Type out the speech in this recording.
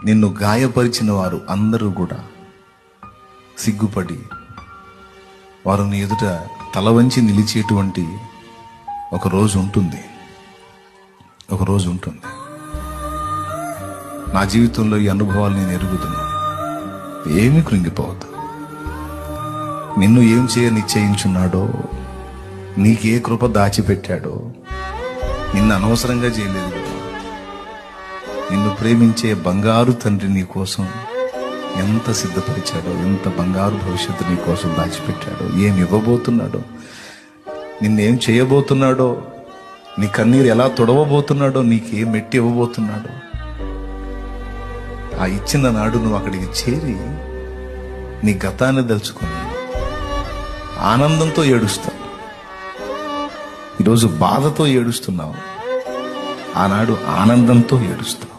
నిన్ను గాయపరిచిన వారు అందరూ కూడా సిగ్గుపడి వారు నీ ఎదుట తల వంచి నిలిచేటువంటి ఒక రోజు ఉంటుంది. నా జీవితంలో ఈ అనుభవాలు నేను ఎరుగుతున్నాను. ఏమీ కృంగిపోవద్దు. నిన్ను ఏం చేయ నిశ్చయించున్నాడో, నీకే కృప దాచిపెట్టాడో, నిన్ను అనవసరంగా చేయలేదు కదా. నిన్ను ప్రేమించే బంగారు తండ్రి నీ కోసం ఎంత సిద్ధపరిచాడో, ఎంత బంగారు భవిష్యత్తు నీ కోసం దాచిపెట్టాడో, ఏమి ఇవ్వబోతున్నాడో, నిన్నేం చేయబోతున్నాడో, నీ కన్నీరు ఎలా తొడవబోతున్నాడో, నీకేం మెట్టి ఇవ్వబోతున్నాడో, ఆ ఇచ్చిన నాడు నువ్వు అక్కడికి చేరి నీ గతాన్ని దలుచుకొని ఆనందంతో ఏడుస్తావు. ఈరోజు బాధతో ఏడుస్తున్నావు, ఆనాడు ఆనందంతో ఏడుస్తావు.